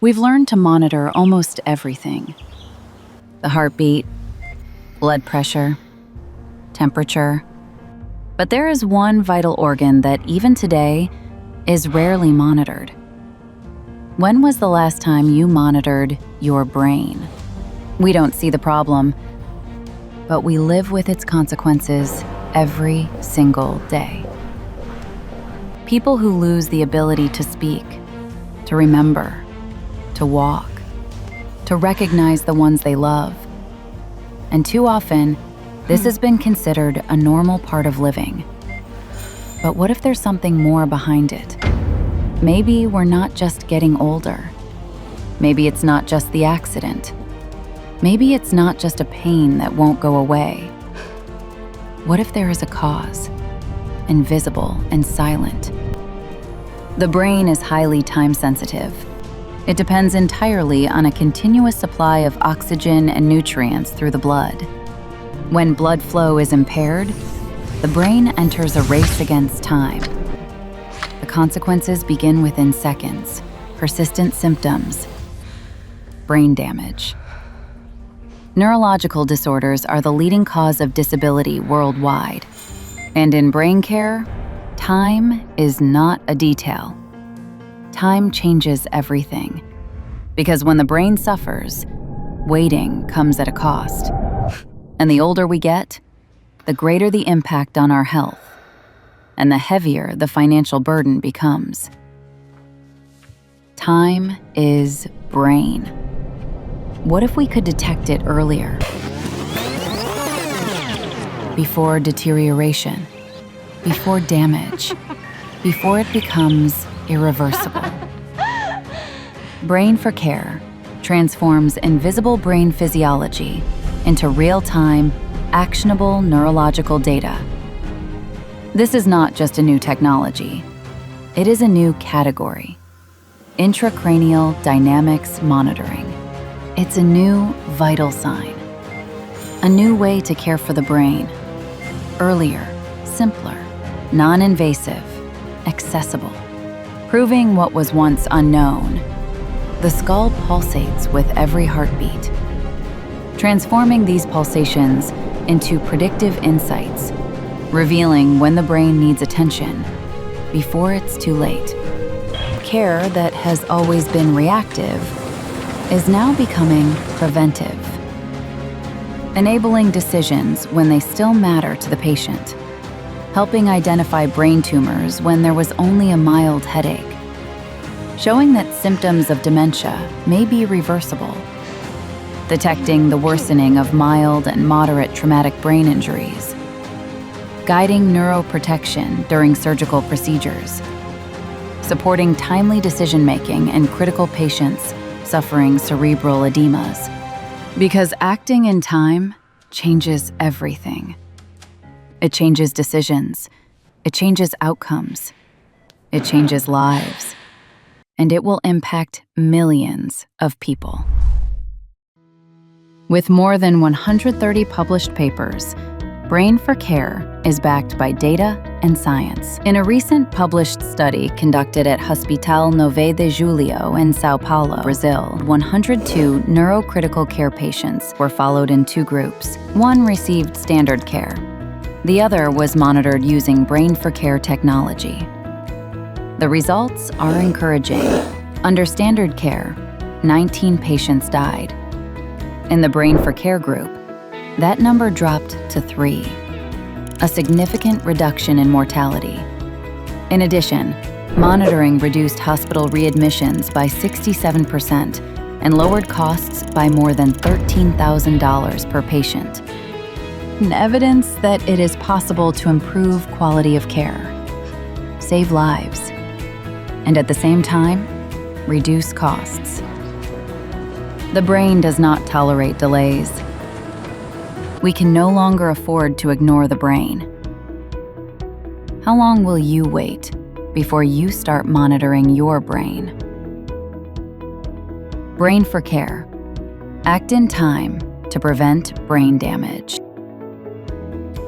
We've learned to monitor almost everything. The heartbeat, blood pressure, temperature. But there is one vital organ that even today is rarely monitored. When was the last time you monitored your brain? We don't see the problem, but we live with its consequences every single day. People who lose the ability to speak, to remember, to walk, to recognize the ones they love. And too often, this has been considered a normal part of living. But what if there's something more behind it? Maybe we're not just getting older. Maybe it's not just the accident. Maybe it's not just a pain that won't go away. What if there is a cause, invisible and silent? The brain is highly time-sensitive. It depends entirely on a continuous supply of oxygen and nutrients through the blood. When blood flow is impaired, the brain enters a race against time. The consequences begin within seconds. Persistent symptoms, brain damage. Neurological disorders are the leading cause of disability worldwide. And in brain care, time is not a detail. Time changes everything. Because when the brain suffers, waiting comes at a cost. And the older we get, the greater the impact on our health, and the heavier the financial burden becomes. Time is brain. What if we could detect it earlier? Before deterioration, before damage, before it becomes irreversible. brain4care transforms invisible brain physiology into real-time, actionable neurological data. This is not just a new technology. It is a new category. Intracranial Dynamics Monitoring. It's a new vital sign. A new way to care for the brain. Earlier, simpler, non-invasive, accessible. Proving what was once unknown. The skull pulsates with every heartbeat. Transforming these pulsations into predictive insights, revealing when the brain needs attention before it's too late. Care that has always been reactive is now becoming preventive, enabling decisions when they still matter to the patient, helping identify brain tumors when there was only a mild headache, showing that symptoms of dementia may be reversible, detecting the worsening of mild and moderate traumatic brain injuries, guiding neuroprotection during surgical procedures, supporting timely decision-making in critical patients suffering cerebral edemas. Because acting in time changes everything. It changes decisions, it changes outcomes, it changes lives, and it will impact millions of people. With more than 130 published papers, brain4care is backed by data and science. In a recent published study conducted at Hospital 9 de Julio in Sao Paulo, Brazil, 102 neurocritical care patients were followed in two groups. One received standard care. The other was monitored using brain4care technology. The results are encouraging. Under standard care, 19 patients died. In the brain4care group, that number dropped to 3, a significant reduction in mortality. In addition, monitoring reduced hospital readmissions by 67% and lowered costs by more than $13,000 per patient. Evidence that it is possible to improve quality of care, save lives, and at the same time, reduce costs. The brain does not tolerate delays. We can no longer afford to ignore the brain. How long will you wait before you start monitoring your brain? brain4care. Act in time to prevent brain damage.